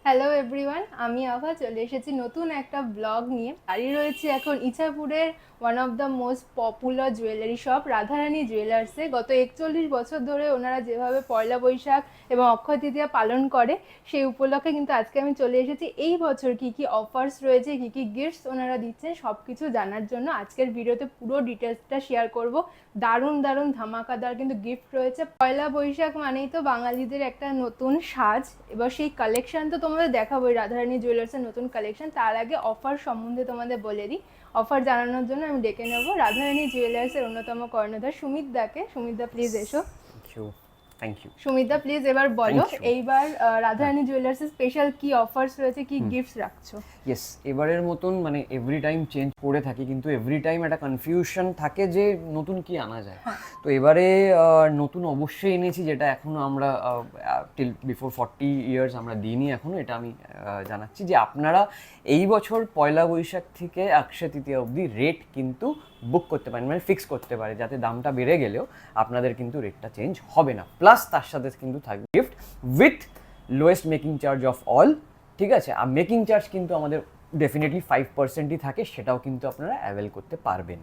Hello everyone, আমি আভা চলে এসেছি নতুন একটা ব্লগ নিয়ে। দাঁড়িয়ে রয়েছি এখন ইছাপুরের one of the most popular jewellery shop Radharani জুয়েলার্সে। গত 41 বছর ধরে ওনারা যেভাবে পয়লা বৈশাখ এবং অক্ষয় তৃতীয়া পালন করে, সেই উপলক্ষে কিন্তু আজকে আমি চলে এসেছি এই বছর কি কি অফার্স রয়েছে, কি কি গিফটস ওনারা দিচ্ছেন সব কিছু জানার জন্য। আজকের ভিডিওতে পুরো ডিটেলসটা শেয়ার করব। দারুণ দারুণ ধামাকাদার কিন্তু গিফট রয়েছে। পয়লা বৈশাখ মানেই তো বাঙালিদের একটা নতুন সাজ, এবার সেই কালেকশন তো তোমাদের দেখাবোই, রাধারানী জুয়েলার্সের নতুন কালেকশন। তার আগে অফার সম্বন্ধে তোমাদের বলে দিই। অফার জানানোর জন্য আমি ডেকে নেবো রাধারানী জুয়েলার্সের অন্যতম কর্ণধার সুমিত দাকে। সুমিত দা প্লিজ এসো। Thank you. Sumit da please এবার বলো, এইবার রাধারানী জুয়েলার্সের স্পেশাল কি অফার্স রয়েছে, কি গিফটস রাখছো? ইয়েস, এবারের মতন মানে এভরি টাইম চেঞ্জ করে থাকি, কিন্তু এভরি টাইম একটা কনফিউশন থাকে যে নতুন কি আনা যায়। তো এবারে নতুন অবশ্যই এনেছি, যেটা এখনো আমরা টিল বিফোর 40 ইয়ার্স আমরা দিইনি এখনো। এটা আমি জানাচ্ছি যে আপনারা এই বছর পয়লা বৈশাখ থেকে অক্ষয় তৃতীয়া অবধি রেট কিন্তু বুক করতে পারেন, মানে ফিক্স করতে পারে, যাতে দামটা বেড়ে গেলেও আপনাদের কিন্তু রেটটা চেঞ্জ হবে না। প্লাস তার সাথে কিন্তু থাকবে gift with lowest making charge of all. ঠিক আছে, আর মেকিং চার্জ কিন্তু আমাদের ডেফিনেটলি 5%ই থাকে, সেটাও কিন্তু আপনারা অ্যাভেল করতে পারবেন।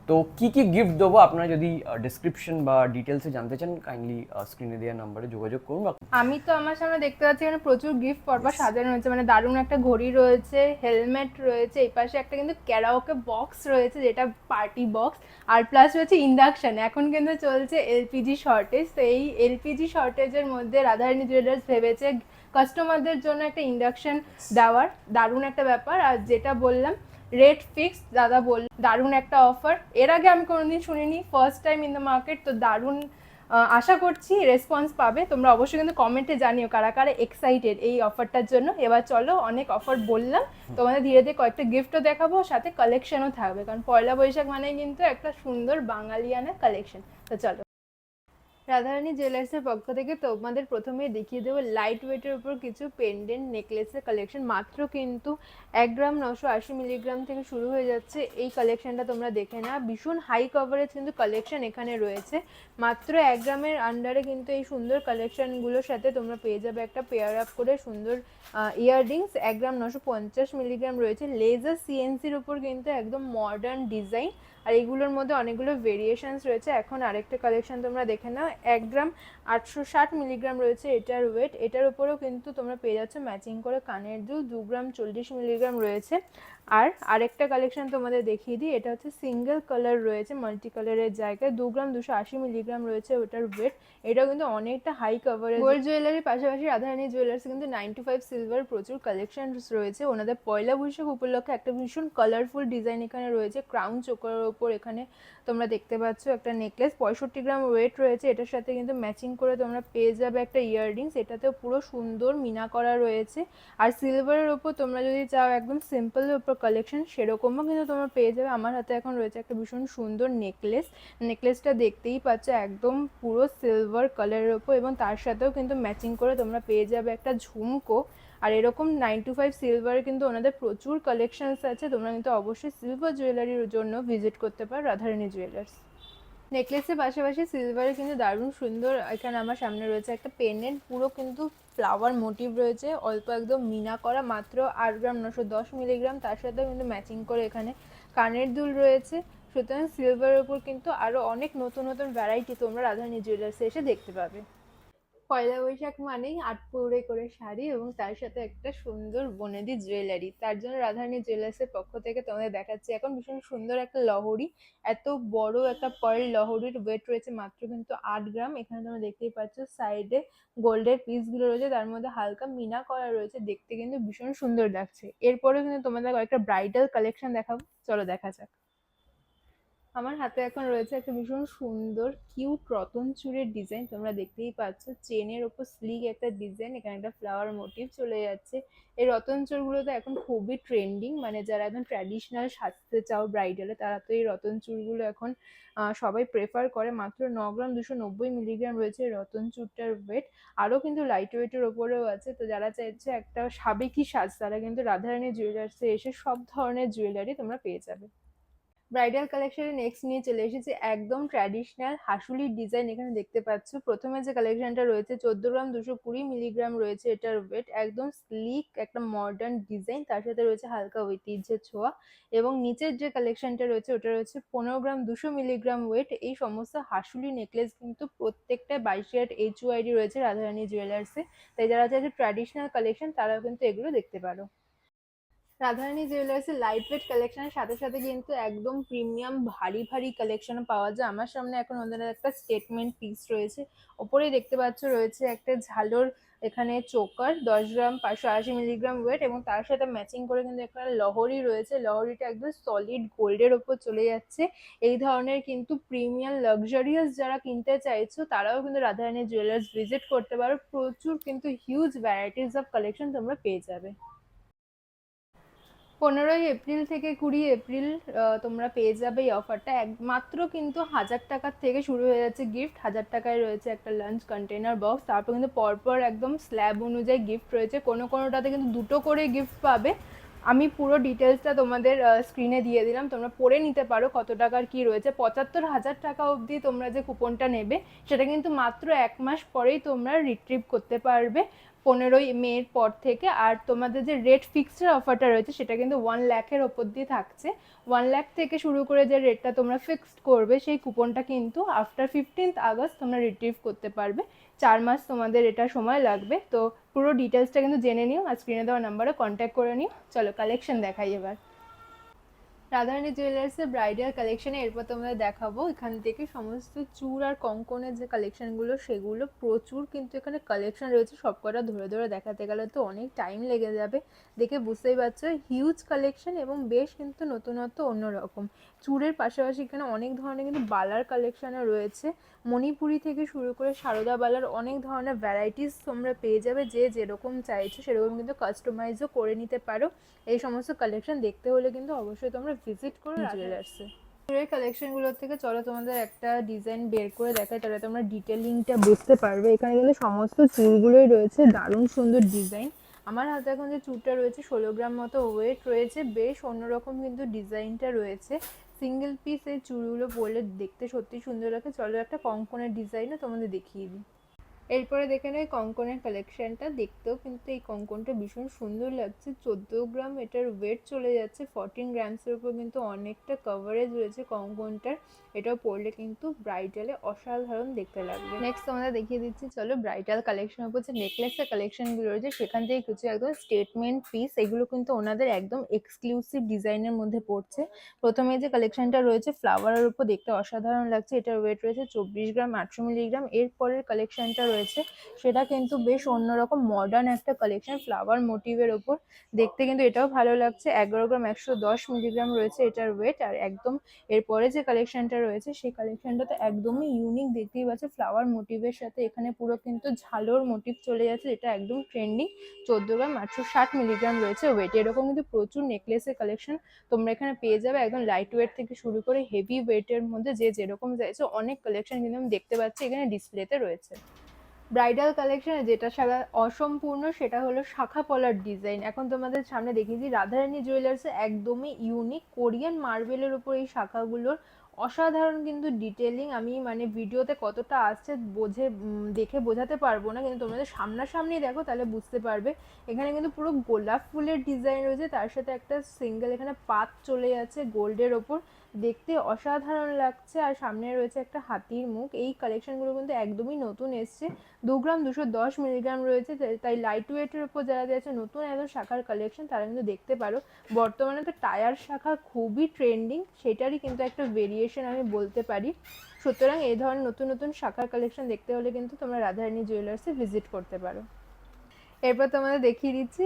তো কি কি গিফট দেবো, আপনারা যদি ডিসক্রিপশন বা ডিটেলসে জানতে চান, কাইন্ডলি স্ক্রিনে দেওয়া নাম্বারে যোগাযোগ করুন। আমি তো আমার সামনে দেখতে পাচ্ছি এখানে প্রচুর গিফট পরপর সাজানো হয়েছে, মানে দারুণ একটা ঘড়ি রয়েছে, হেলমেট রয়েছে, এই পাশে একটা কিন্তু ক্যারাওকে বক্স রয়েছে যেটা পার্টি বক্স, আর প্লাস রয়েছে ইন্ডাকশন। এখন কিন্তু চলছে এলপিজি শর্টেজ, তো এই এলপিজি শর্টেজের মধ্যে রাধারানী জুয়েলার্স ভেবেছে কাস্টমারদের জন্য একটা ইন্ডাকশন দেওয়ার। দারুণ একটা ব্যাপার। আর যেটা বললাম রেট ফিক্স, দাদা বল দারুণ একটা অফার, এর আগে আমি কোনোদিন শুনিনি, first time in the market. তো দারুণ আশা করছি রেসপন্স পাবে। তোমরা অবশ্যই কিন্তু কমেন্টে জানিও কারা কারা এক্সাইটেড এই অফারটার জন্য। এবার চলো, অনেক অফার বললাম, তোমাদের ধীরে ধীরে কয়েকটা গিফটও দেখাবো, সাথে কালেকশনও থাকবে, কারণ পয়লা বৈশাখ মানেই কিন্তু একটা সুন্দর বাঙালিয়ানা কালেকশন। তো চলো, রাধারানী জুয়েলার্সের পক্ষ থেকে তোমাদের প্রথমেই দেখিয়ে দেবো লাইট ওয়েটের উপর কিছু পেন্ডেন্ট নেকলেসের কালেকশন। মাত্র কিন্তু 1 গ্রাম 980 মিলিগ্রাম থেকে শুরু হয়ে যাচ্ছে এই কালেকশনটা, তোমরা দেখে না, ভীষণ হাই কভারেজ কিন্তু কালেকশন এখানে রয়েছে। মাত্র 1 গ্রামের আন্ডারে কিন্তু এই সুন্দর কালেকশনগুলোর সাথে তোমরা পেয়ে যাবে একটা পেয়ার আপ করে সুন্দর ইয়াররিংস। 1 গ্রাম 950 মিলিগ্রাম রয়েছে, লেজার সিএনসির উপর কিন্তু একদম মডার্ন ডিজাইন, আর এগুলোর মধ্যে অনেকগুলো ভেরিয়েশনস রয়েছে। এখন আরেকটা কালেকশন তোমরা দেখে নাও, 1 গ্রাম 860 মিলিগ্রাম রয়েছে এটার ওয়েট। এটার উপরেও কিন্তু তোমরা পেয়ে যাচ্ছ ম্যাচিং করে কানের দুল, 2 গ্রাম 40 মিলিগ্রাম রয়েছে। আর আরেকটা কালেকশন তোমাদের দেখিয়ে দিই, এটা হচ্ছে সিঙ্গেল কালার রয়েছে, মাল্টি কালারের জায়গায় 2 গ্রাম 280 মিলিগ্রাম রয়েছে ওটার ওয়েট। এটাও কিন্তু অনেকটা হাই কভারেজ। গোল্ড জুয়েলারির পাশাপাশি রাধারানী জুয়েলার্স কিন্তু 9 to 5 সিলভার প্রচুর কালেকশন রয়েছে। ওনাদের পয়লা বৈশাখ উপলক্ষে একটা ভীষণ কালারফুল ডিজাইন এখানে রয়েছে, ক্রাউন চোকারের ওপর এখানে তোমরা দেখতে পাচ্ছ একটা নেকলেস, 65 গ্রাম ওয়েট রয়েছে। এটার সাথে কিন্তু ম্যাচিং করে তোমরা পেয়ে যাবে একটা ইয়াররিংস, এটাতেও পুরো সুন্দর মিনা করা রয়েছে। আর সিলভারের ওপর তোমরা যদি চাও একদম সিম্পলের ওপর কালেকশন, সেরকমও কিন্তু তোমরা পেয়ে যাবে। আমার হাতে এখন রয়েছে একটা ভীষণ সুন্দর নেকলেস, নেকলেসটা দেখতেই পাচ্ছ একদম পুরো সিলভার কালারের ওপর, এবং তার সাথেও কিন্তু ম্যাচিং করে তোমরা পেয়ে যাবে একটা ঝুমকো। আর এরকম 9 to 5 সিলভারের কিন্তু ওনাদের প্রচুর কালেকশনস আছে, তোমরা কিন্তু অবশ্যই সিলভার জুয়েলারির জন্য ভিজিট করতে পারো রাধারানী জুয়েলার্স। নেকলেসের পাশাপাশি সিলভারের কিন্তু দারুণ সুন্দর, এখানে আমার সামনে রয়েছে একটা পেন্ডেন্ট, পুরো কিন্তু ফ্লাওয়ার মোটিভ রয়েছে, অল্প একদম মিনা করা, মাত্র 8 গ্রাম 910 মিলিগ্রাম। তার সাথেও কিন্তু ম্যাচিং করে এখানে কানের দুল রয়েছে। সুতরাং সিলভারের উপর কিন্তু আরও অনেক নতুন নতুন ভ্যারাইটি তোমরা রাধারানী জুয়েলার্সে এসে দেখতে পাবে। পয়লা বৈশাখ মানেই আটপৌরে করে শাড়ি এবং তার সাথে একটা সুন্দর বনেদি জুয়েলারি, তার জন্য রাধারানী জুয়েলার্সের পক্ষ থেকে তোমাদের দেখাচ্ছি এখন ভীষণ সুন্দর একটা লহরি। এত বড় একটা পার্ল লহরির ওয়েট রয়েছে মাত্র কিন্তু 8 গ্রাম। এখানে তোমরা দেখতেই পাচ্ছ সাইডে গোল্ডের পিসগুলো রয়েছে, তার মধ্যে হালকা মিনা করা রয়েছে, দেখতে কিন্তু ভীষণ সুন্দর লাগছে। এরপরেও কিন্তু তোমাদের কয়েকটা ব্রাইডাল কালেকশন দেখাবো, চলো দেখা যাক। আমার হাতে এখন রয়েছে একটা ভীষণ সুন্দর কিউট রতন চুড়ের ডিজাইন, তোমরা দেখতেই পাচ্ছ চেনের ওপর স্লিক একটা ডিজাইন, এখানে একটা ফ্লাওয়ার মোটিভ চলে যাচ্ছে। এই রতন চুড়গুলো তো এখন খুবই ট্রেন্ডিং, মানে যারা একদম ট্র্যাডিশনাল সাজতে চাও ব্রাইডালে, তারা তো এই রতন চুড়গুলো এখন সবাই প্রেফার করে। মাত্র 9 গ্রাম 290 মিলিগ্রাম রয়েছে রতন চুড়টার ওয়েট। আরও কিন্তু লাইট ওয়েটের ওপরেও আছে, তো যারা চাইছে একটা সাবেকি সাজ তারা কিন্তু রাধারানী জুয়েলার্সে এসে সব ধরনের জুয়েলারি তোমরা পেয়ে যাবে। ব্রাইডাল কালেকশনে নেক্সট নিয়ে চলে এসেছে একদম ট্র্যাডিশনাল হাসুলির ডিজাইন। এখানে দেখতে পাচ্ছ প্রথমে যে কালেকশনটা রয়েছে 14 গ্রাম 220 মিলিগ্রাম রয়েছে এটার ওয়েট, একদম স্লিক একটা মডার্ন ডিজাইন, তার সাথে রয়েছে হালকা ঐতিহ্যের ছোঁয়া। এবং নিচের যে কালেকশনটা রয়েছে ওটা রয়েছে 15 গ্রাম 200 মিলিগ্রাম ওয়েট। এই সমস্ত হাসুলি নেকলেস কিন্তু প্রত্যেকটা 22 ক্যারেট HUID রয়েছে রাধারানী জুয়েলার্সে, তাই যারা চাইছে ট্র্যাডিশনাল কালেকশন তারাও কিন্তু এগুলো দেখতে পারো। রাধারানী জুয়েলার্সের লাইট ওয়েট কালেকশনের সাথে সাথে কিন্তু একদম প্রিমিয়াম ভারী ভারী কালেকশনও পাওয়া যায়। আমার সামনে এখন ওদের একটা স্টেটমেন্ট পিস রয়েছে, ওপরেই দেখতে পাচ্ছ রয়েছে একটা ঝালর, এখানে চোকার 10 গ্রাম 580 মিলিগ্রাম ওয়েট, এবং তার সাথে ম্যাচিং করে কিন্তু এখানে লহরি রয়েছে। লহরিটা একদম সলিড গোল্ডের ওপর চলে যাচ্ছে। এই ধরনের কিন্তু প্রিমিয়াম লাক্সারিয়াস যারা কিনতে চাইছো তারাও কিন্তু রাধারানী জুয়েলার্স ভিজিট করতে পারো, প্রচুর কিন্তু হিউজ ভ্যারাইটিস অফ কালেকশন তোমরা পেয়ে যাবে। 15 এপ্রিল থেকে 20 এপ্রিল তোমরা পেয়ে যাবে এই অফারটা। একমাত্র কিন্তু 1000 টাকার থেকে শুরু হয়ে যাচ্ছে গিফট। 1000 টাকায় রয়েছে একটা লাঞ্চ কন্টেনার বক্স, তারপর কিন্তু পরপর একদম স্ল্যাব অনুযায়ী গিফট রয়েছে, কোনোটাতে কিন্তু দুটো করে গিফট পাবে। আমি পুরো ডিটেলসটা তোমাদের স্ক্রিনে দিয়ে দিলাম, তোমরা পড়ে নিতে পারো কত টাকার কি রয়েছে। 75,000 টাকা অবধি তোমরা যে কুপনটা নেবে সেটা কিন্তু মাত্র 1 মাস পরেই তোমরা রিট্রিভ করতে পারবে, 15ই মের পর থেকে। আর তোমাদের যে রেট ফিক্সড অফারটা রয়েছে সেটা কিন্তু 1 লাখের ওপর দিয়ে থাকছে। 1 লাখ থেকে শুরু করে যে রেটটা তোমরা ফিক্সড করবে সেই কুপনটা কিন্তু আফটার 15th আগস্ট তোমরা রিট্রিভ করতে পারবে। 4 মাস তোমাদের এটা সময় লাগবে। তো পুরো ডিটেলসটা কিন্তু জেনে নিও আর স্ক্রিনে দেওয়া নাম্বারে কন্ট্যাক্ট করে নিও। চলো কালেকশন দেখাই এবার। রাধারানী জুয়েলার্সের ব্রাইডাল কালেকশনে এরপর তোমাদের দেখাবো এখান থেকে সমস্ত চূড় আর কঙ্কনের যে কালেকশনগুলো সেগুলো। প্রচুর কিন্তু এখানে কালেকশন রয়েছে, সবকটা ধরে ধরে দেখাতে গেলে তো অনেক টাইম লেগে যাবে, দেখে বুঝতেই পারছো হিউজ কালেকশন এবং বেশ কিন্তু নতুনত্ব অন্যরকম। চূড়ের পাশাপাশি এখানে অনেক ধরনের কিন্তু বালার কালেকশনও রয়েছে, মণিপুরি থেকে শুরু করে সারদা বালার অনেক ধরনের ভ্যারাইটিস তোমরা পেয়ে যাবে। যে যেরকম চাইছো সেরকম কিন্তু কাস্টমাইজও করে নিতে পারো। এই সমস্ত কালেকশন দেখতে হলে কিন্তু অবশ্যই তোমরা ভিজিট করো জুয়েলার্সে। চুড়ের কালেকশনগুলোর থেকে চলো তোমাদের একটা ডিজাইন বের করে দেখাই, তাহলে তোমরা ডিটেলিংটা বুঝতে পারবে। এখানে কিন্তু সমস্ত চুড়গুলোই রয়েছে, দারুণ সুন্দর ডিজাইন। আমার হাতে এখন যে চুড়টা রয়েছে 16 গ্রাম মতো ওয়েট রয়েছে, বেশ অন্যরকম কিন্তু ডিজাইনটা রয়েছে। সিঙ্গেল পিস এই চুড়গুলো পরলে দেখতে সত্যি সুন্দর লাগে। চলো একটা কঙ্কনের ডিজাইনও তোমাদের দেখিয়ে দিই। এরপরে দেখে নেই কঙ্কনের কালেকশনটা, দেখতেও কিন্তু এই কঙ্কনটা ভীষণ সুন্দর লাগছে। 14 গ্রাম এটার ওয়েট চলে যাচ্ছে, 14 গ্রামসের উপর কিন্তু অনেকটা কভারেজ রয়েছে কঙ্কনটার। এটাও পরলে কিন্তু ব্রাইডালে অসাধারণ দেখতে লাগবে। নেক্সট তোমাদের দেখিয়ে দিচ্ছি চলো ব্রাইডাল কালেকশনের উপর যে নেকলেসের কালেকশনগুলো রয়েছে সেখান থেকে কিছু একদম স্টেটমেন্ট পিস, এগুলো কিন্তু ওনাদের একদম এক্সক্লুসিভ ডিজাইনের মধ্যে পড়ছে। প্রথমে যে কালেকশনটা রয়েছে ফ্লাওয়ারের উপর, দেখতে অসাধারণ লাগছে। এটার ওয়েট রয়েছে 24 গ্রাম 800 মিলিগ্রাম। এরপরের কালেকশনটা রয়েছে সেটা কিন্তু বেশ অন্যরকম মডার্ন একটা কালেকশন ফ্লাওয়ার মোটিভের ওপর, দেখতে কিন্তু এটাও ভালো লাগছে। 11 গ্রাম 110 মিলিগ্রাম রয়েছে এটার ওয়েট। আর একদম এরপরে যে কালেকশনটা রয়েছে সেই কালেকশনটা তো একদমই ইউনিক, দেখতেই পাচ্ছে ফ্লাওয়ার মোটিভের সাথে এখানে পুরো কিন্তু ঝালোর মোটিভ চলে যাচ্ছে, এটা একদম ট্রেন্ডিং। 14 গ্রাম 860 মিলিগ্রাম রয়েছে ওয়েট। এরকম কিন্তু প্রচুর নেকলেসের কালেকশন তোমরা এখানে পেয়ে যাবে, একদম লাইট ওয়েট থেকে শুরু করে হেভি ওয়েটের মধ্যে যে যেরকম চাইছো অনেক কালেকশন কিন্তু আমি দেখতে পাচ্ছি এখানে ডিসপ্লেতে রয়েছে। ব্রাইডাল কালেকশনে যেটা সারা অসম্পূর্ণ সেটা হলো শাখা পলার ডিজাইন। এখন তোমাদের সামনে দেখিয়েছি রাধারানী জুয়েলার্সে একদমই ইউনিক কোরিয়ান মার্বেলের উপর এই শাখাগুলোর অসাধারণ কিন্তু ডিটেলিং। আমি মানে ভিডিওতে কতটা আসছে দেখে বোঝাতে পারবো না, কিন্তু তোমাদের সামনাসামনি দেখো তাহলে বুঝতে পারবে। এখানে কিন্তু পুরো গোলাপ ফুলের ডিজাইন রয়েছে, তার সাথে একটা সিঙ্গেল এখানে পাত চলে যাচ্ছে গোল্ডের ওপর, দেখতে অসাধারণ লাগছে। আর সামনে রয়েছে একটা হাতির মুখ। এই কালেকশনগুলো কিন্তু একদমই নতুন এসছে। 2 গ্রাম 210 মিলিগ্রাম রয়েছে, তাই লাইট ওয়েটের উপর যারা যাচ্ছে নতুন একদম শাখার কালেকশন তারা কিন্তু দেখতে পারো। বর্তমানে তো টায়ার শাখা খুবই ট্রেন্ডিং, সেটারই কিন্তু একটা ভেরিয়েশন আমি বলতে পারি। সুতরাং এই ধরনের নতুন নতুন শাখার কালেকশন দেখতে হলে কিন্তু তোমরা রাধারানী জুয়েলার্সে ভিজিট করতে পারো। এরপর তোমাদের দেখিয়ে দিচ্ছি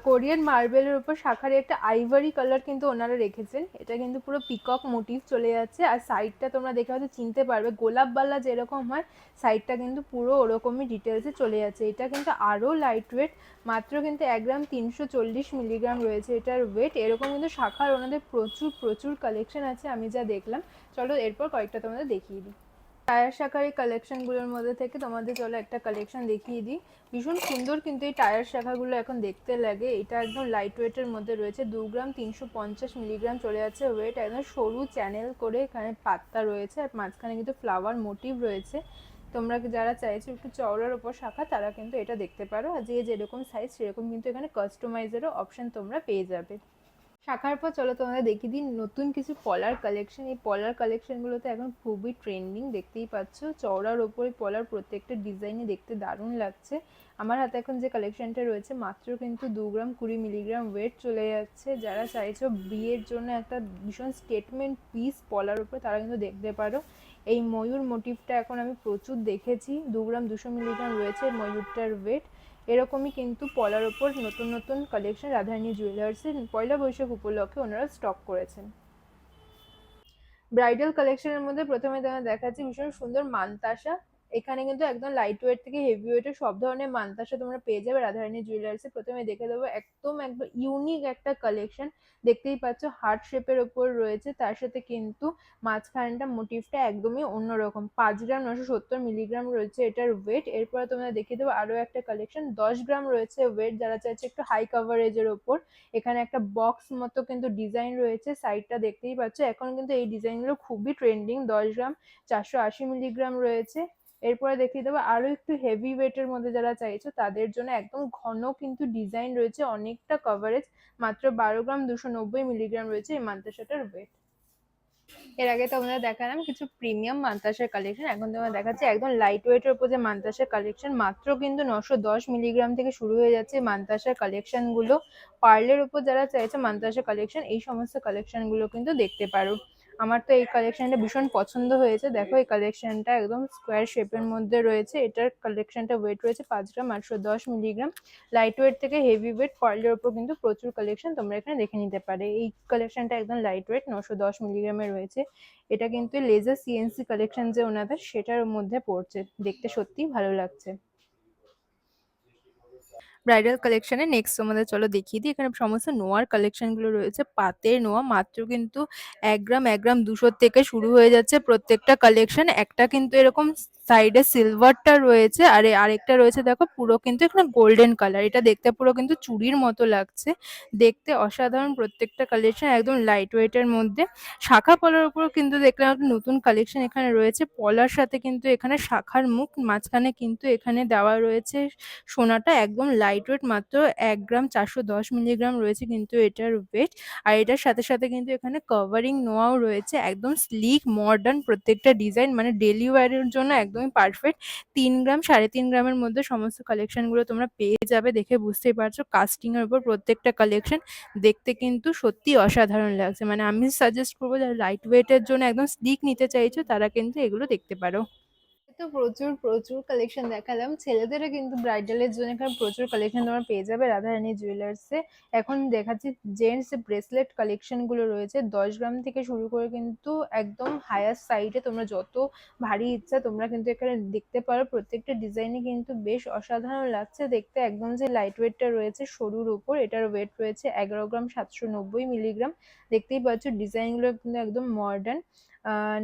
কোরিয়ান মার্বেলের উপর শাখারে একটা আইভারি কালার কিন্তু ওনারা রেখেছেন, এটা কিন্তু পুরো পিকক মোটিভ চলে যাচ্ছে। আর সাইডটা তোমরা দেখে হয়তো চিনতে পারবে গোলাপ বাল্লা যেরকম হয় সাইডটা কিন্তু পুরো ওরকমই ডিটেলসে চলে যাচ্ছে। এটা কিন্তু আরও লাইট ওয়েট, মাত্র কিন্তু 1 গ্রাম 340 মিলিগ্রাম রয়েছে এটার ওয়েট। এরকম কিন্তু শাখার ওনাদের প্রচুর প্রচুর কালেকশন আছে আমি যা দেখলাম। চলো এরপর কয়েকটা তোমাদের দেখিয়ে দিই। টায়ার শাখার এই কালেকশনগুলোর মধ্যে থেকে তোমাদের চলো একটা কালেকশন দেখিয়ে দিই। ভীষণ সুন্দর কিন্তু এই টায়ার শাখাগুলো এখন দেখতে লাগে। এটা একদম লাইট ওয়েটের মধ্যে রয়েছে, 2 গ্রাম 350 মিলিগ্রাম চলে যাচ্ছে ওয়েট। একদম সরু চ্যানেল করে এখানে পাত্তা রয়েছে, আর মাঝখানে কিন্তু ফ্লাওয়ার মোটিভ রয়েছে। তোমরা যারা চাইছো একটু চওড়ার ওপর শাখা, তারা কিন্তু এটা দেখতে পারো। আর যে যেরকম সাইজ সেরকম কিন্তু এখানে কাস্টমাইজেরও অপশন তোমরা পেয়ে যাবে। শাখার পর চলো তোমাদের দেখিয়ে দিই নতুন কিছু পলার কালেকশন। এই পলার কালেকশনগুলোতে এখন খুবই ট্রেন্ডিং, দেখতেই পাচ্ছ চওড়ার ওপরে পলার প্রত্যেকটা ডিজাইনই দেখতে দারুণ লাগছে। আমার হাতে এখন যে কালেকশনটা রয়েছে মাত্র কিন্তু 2 গ্রাম 20 মিলিগ্রাম ওয়েট চলে যাচ্ছে। যারা চাইছো বিয়ের জন্য একটা ভীষণ স্টেটমেন্ট পিস পলার উপরে, তারা কিন্তু দেখতে পারো। এই ময়ূর মোটিভটা এখন আমি প্রচুর দেখেছি, 2 গ্রাম 200 মিলিগ্রাম রয়েছে ময়ূরটার ওয়েট। এরকমই কিন্তু পলার ওপর নতুন নতুন কালেকশন রাধারানী জুয়েলার্সের পয়লা বৈশাখ উপলক্ষে ওনারা স্টক করেছেন। ব্রাইডাল কালেকশনের মধ্যে প্রথমে তোমায় দেখাচ্ছি ভীষণ সুন্দর মানতাসা। এখানে কিন্তু একদম লাইট ওয়েট থেকে হেভি ওয়েটের সব ধরনের মানতাসা তোমরা পেয়ে যাবে রাধারানী জুয়েলার্সে। প্রথমে দেখে দেবো একদম একদম ইউনিক একটা কালেকশন। দেখতেই পাচ্ছ হার্ট শেপের ওপর রয়েছে, তার সাথে কিন্তু মাঝখানটা মোটিভটা একদমই অন্যরকম। 5 গ্রাম 970 মিলিগ্রাম রয়েছে এটার ওয়েট। এরপরে তোমরা দেখিয়ে দেবো আরও একটা কালেকশন, 10 গ্রাম রয়েছে ওয়েট। যারা চাইছে একটু হাই কাভারেজের ওপর, এখানে একটা বক্স মতো কিন্তু ডিজাইন রয়েছে, সাইডটা দেখতেই পাচ্ছ। এখন কিন্তু এই ডিজাইনগুলো খুবই ট্রেন্ডিং। 10 গ্রাম 480 মিলিগ্রাম রয়েছে। এরপরে দেখিয়ে দেবো আরো একটু হেভি ওয়েটের মধ্যে যারা চাইছো তাদের জন্য একদম ঘন কিন্তু ডিজাইন রয়েছে, অনেকটা কভারেজ। মাত্র 12 গ্রাম 290 মিলিগ্রাম রয়েছে এই মান্তাসাটার ওয়েট। এর আগে তো আমরা দেখালাম কিছু প্রিমিয়াম মান্তাসার কালেকশন, এখন তোমার দেখাচ্ছি একদম লাইট ওয়েটের উপর যে মান্তাসার কালেকশন। মাত্র কিন্তু 910 মিলিগ্রাম থেকে শুরু হয়ে যাচ্ছে মান্তাসার কালেকশন গুলো। পার্লের উপর যারা চাইছে মান্তাসার কালেকশন, এই সমস্ত কালেকশন গুলো কিন্তু দেখতে পারো। আমার তো এই কালেকশনটা ভীষণ পছন্দ হয়েছে। দেখো এই কালেকশনটা একদম স্কোয়ার শেপের মধ্যে রয়েছে। এটার কালেকশনটা ওয়েট রয়েছে 5 গ্রাম 810 মিলিগ্রাম। লাইট ওয়েট থেকে হেভি ওয়েট পার্লের উপর কিন্তু প্রচুর কালেকশন তোমরা এখানে দেখে নিতে পারে। এই কালেকশনটা একদম লাইট ওয়েট 910 মিলিগ্রামের রয়েছে। এটা কিন্তু লেজার সিএনসি কালেকশন যে ওনাদের, সেটার মধ্যে পড়ছে। দেখতে সত্যিই ভালো লাগছে। ব্রাইডাল কালেকশনে নেক্সট তোমাদের চলো দেখিয়ে দিই। এখানে সমস্ত নোয়ার কালেকশনগুলো রয়েছে, পাতের নোয়া। মাত্র কিন্তু 1 গ্রাম 1 গ্রাম 200 থেকে শুরু হয়ে যাচ্ছে প্রত্যেকটা কালেকশন। একটা কিন্তু এরকম সাইডে সিলভারটা রয়েছে, আর আরেকটা রয়েছে দেখো পুরো কিন্তু এখানে গোল্ডেন কালার। এটা দেখতে পুরো কিন্তু চুড়ির মতো লাগছে, দেখতে অসাধারণ প্রত্যেকটা কালেকশন, একদম লাইট ওয়েটের মধ্যে। শাখা পলার উপরও কিন্তু দেখলাম একটা নতুন কালেকশন এখানে রয়েছে। পলার সাথে কিন্তু এখানে শাখার মুখ, মাঝখানে কিন্তু এখানে দেওয়া রয়েছে সোনাটা। একদম লাইট ওয়েট, মাত্র 1 গ্রাম 410 মিলিগ্রাম রয়েছে কিন্তু এটার ওয়েট। আর এটার সাথে সাথে কিন্তু এখানে কভারিং নোয়াও রয়েছে, একদম স্লিক মডার্ন প্রত্যেকটা ডিজাইন, মানে ডেলি ওয়্যারের জন্য একদমই পারফেক্ট। 3 গ্রাম 3.5 গ্রামের মধ্যে সমস্ত কালেকশনগুলো তোমরা পেয়ে যাবে। দেখে বুঝতেই পারছো কাস্টিং এর উপর প্রত্যেকটা কালেকশন, দেখতে কিন্তু সত্যি অসাধারণ লাগছে। মানে আমি সাজেস্ট করবো যারা লাইট ওয়েটের জন্য একদম স্লিক নিতে চাইছো, তারা কিন্তু এগুলো দেখতে পারো। তো প্রচুর প্রচুর কালেকশন দেখালাম। ছেলেদেরও কিন্তু ব্রাইডালের জন্য এখানে প্রচুর কালেকশন তোমরা পেয়ে যাবে রাধারানী জুয়েলার্সে। এখন দেখাচ্ছি জেন্টস ব্রেসলেট কালেকশন গুলো রয়েছে, 10 গ্রাম থেকে শুরু করে কিন্তু একদম হায়ার সাইডে তোমরা যত ভারী ইচ্ছা তোমরা কিন্তু এখানে দেখতে পারো। প্রত্যেকটা ডিজাইনই কিন্তু বেশ অসাধারণ লাগছে দেখতে। একদম যে লাইট ওয়েটটা রয়েছে সরুর উপর, এটার ওয়েট রয়েছে 11 গ্রাম 790 মিলিগ্রাম। দেখতেই পাচ্ছ ডিজাইনগুলো কিন্তু একদম মডার্ন।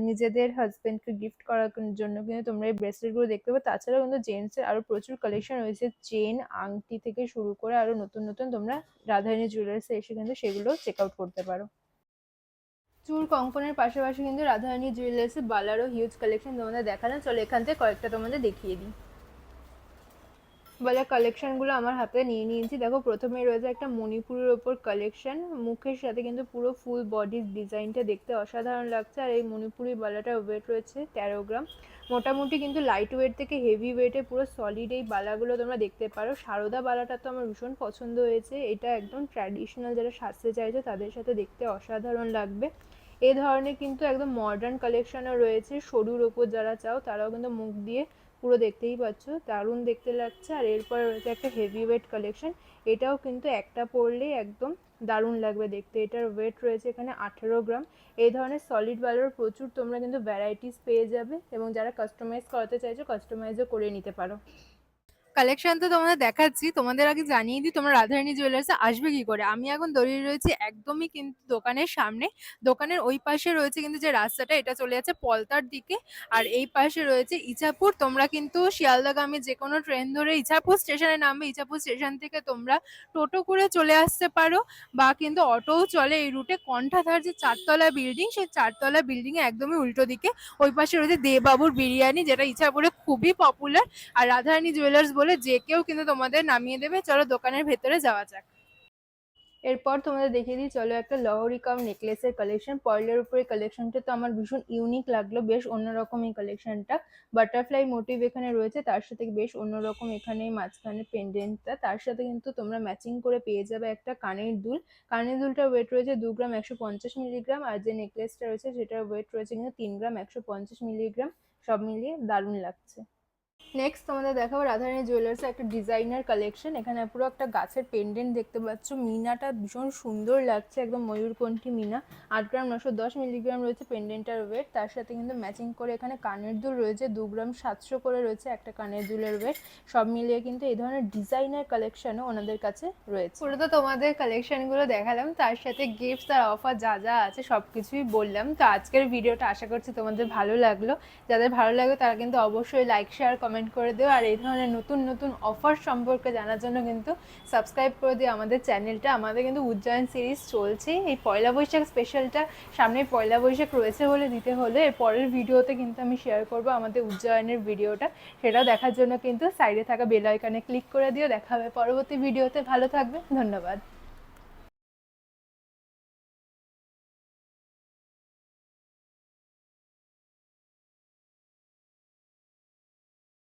নিজেদের হাজবেন্ডকে গিফট করার জন্য কিন্তু তোমরা এই ব্রেসলেট গুলো দেখতে পাবে। তাছাড়াও কিন্তু জেন্টস এর আরো প্রচুর কালেকশন রয়েছে, চেন আংটি থেকে শুরু করে আরো নতুন নতুন। তোমরা রাধারানী জুয়েলার্সে এসে কিন্তু সেগুলো চেক আউট করতে পারো। চুল কঙ্কনের পাশাপাশি কিন্তু রাধারানী জুয়েলার্সে বালারও হিউজ কালেকশন তোমাদের দেখালাম। চলো এখান থেকে কয়েকটা তোমাদের দেখিয়ে দিই। বলে কালেকশনগুলো আমার হাতে নিয়ে নিয়েছি। দেখো প্রথমে রয়েছে একটা মণিপুরের ওপর কালেকশন, মুখের সাথে কিন্তু পুরো ফুল বডির ডিজাইনটা দেখতে অসাধারণ লাগছে। আর এই মণিপুরি বালাটার ওয়েট রয়েছে 13 গ্রাম। মোটামুটি কিন্তু লাইট ওয়েট থেকে হেভি ওয়েটে পুরো সলিড এই বালাগুলো তোমরা দেখতে পারো। সারদা বালাটা তো আমার ভীষণ পছন্দ হয়েছে, এটা একদম ট্র্যাডিশনাল যারা সাজতে চাইছো তাদের সাথে দেখতে অসাধারণ লাগবে। এই ধরনের কিন্তু একদম মডার্ন কালেকশনও রয়েছে, সরুর ওপর যারা চাও তারাও কিন্তু মুখ দিয়ে পুরো দেখতেই পাচ্ছ দারুণ দেখতে লাগছে। আর এরপর রয়েছে একটা হেভি ওয়েট কালেকশন, এটাও কিন্তু একটা পরলেই একদম দারুণ লাগবে দেখতে। এটার ওয়েট রয়েছে এখানে 18 গ্রাম। এই ধরনের সলিড বালার প্রচুর তোমরা কিন্তু ভ্যারাইটিস পেয়ে যাবে, এবং যারা কাস্টমাইজ করাতে চাইছো কাস্টমাইজও করে নিতে পারো। কালেকশন তো তোমাদের দেখাচ্ছি, তোমাদের আগে জানিয়ে দিই তোমরা রাধারানী জুয়েলার্সে আসবে কি করে। আমি এখন দাঁড়িয়ে রয়েছি একদমই কিন্তু দোকানের সামনে। দোকানের ওই পাশে রয়েছে কিন্তু যে রাস্তাটা, এটা চলে যাচ্ছে পলতার দিকে, আর এই পাশে রয়েছে ইছাপুর। তোমরা কিন্তু শিয়ালদাগামী যে কোনো ট্রেন ধরে ইছাপুর স্টেশনে নামবে, ইছাপুর স্টেশন থেকে তোমরা টোটো করে চলে আসতে পারো, বা কিন্তু অটোও চলে এই রুটে। কণ্ঠাধার যে 4 তলা বিল্ডিং, সেই 4 তলা বিল্ডিং এ একদমই উল্টো দিকে ওই পাশে রয়েছে দেবাবুর বিরিয়ানি, যেটা ইছাপুরে খুবই পপুলার। আর রাধারানী জুয়েলার্স বলে যে কেউ কিন্তু তোমাদের নামিয়ে দেবে। চলো দোকানের ভেতরে যাওয়া যাক। এরপর তোমাদের দেখিয়ে দিই, চলো একটা লহরি কাম নেকলেসের কালেকশন। পয়লের উপরে কালেকশনটা তো আমার ভীষণ ইউনিক লাগলো, বেশ অন্যরকম এই কালেকশনটা। বাটারফ্লাই মোটিভ এখানে রয়েছে, তার সাথে বেশ অন্যরকম এখানে মাঝখানে পেন্ডেন্টটা, তার সাথে কিন্তু তোমরা ম্যাচিং করে পেয়ে যাবে একটা কানের দুল। কানের দুলটার ওয়েট রয়েছে 2 গ্রাম 150 মিলিগ্রাম, আর যে নেকলেসটা রয়েছে সেটার ওয়েট রয়েছে কিন্তু 3 গ্রাম 150 মিলিগ্রাম। সব মিলিয়ে দারুণ লাগছে। নেক্সট তোমাদের দেখাবো রাধারানী জুয়েলার্সের একটা ডিজাইনার কালেকশন। এখানে পুরো একটা গাছের পেন্ডেন্ট দেখতে পাচ্ছ, মিনাটা ভীষণ সুন্দর লাগছে, একদম ময়ূরকণ্ঠী মিনা। 8 গ্রাম 910 মিলিগ্রাম রয়েছে পেন্ডেন্টার ওয়েট, তার সাথে কিন্তু ম্যাচিং করে এখানে কানের দুল রয়েছে 2 গ্রাম 700 করে রয়েছে একটা কানের দুলের ওয়েট। সব মিলিয়ে কিন্তু এই ধরনের ডিজাইনার কালেকশনও ওনাদের কাছে রয়েছে। পুরো তো তোমাদের কালেকশনগুলো দেখালাম, তার সাথে গিফটস আর অফার যা যা আছে সব কিছুই বললাম। তো আজকের ভিডিওটা আশা করছি তোমাদের ভালো লাগলো। যাদের ভালো লাগবে তারা কিন্তু অবশ্যই লাইক শেয়ার কমেন্ট করে দিও, আর এই ধরনের নতুন নতুন অফার সম্পর্কে জানার জন্য কিন্তু সাবস্ক্রাইব করে দিও আমাদের চ্যানেলটা। আমাদের কিন্তু উজ্জয়ন সিরিজ চলছে, এই পয়লা বৈশাখ স্পেশালটা সামনে পয়লা বৈশাখ রয়েছে বলে দিতে হলো। এর পরের ভিডিওতে কিন্তু আমি শেয়ার করব আমাদের উজ্জয়নের ভিডিওটা, সেটাও দেখার জন্য কিন্তু সাইডে থাকা বেল আইকনে ক্লিক করে দিও। দেখা হবে পরবর্তী ভিডিওতে, ভালো থাকবে, ধন্যবাদ।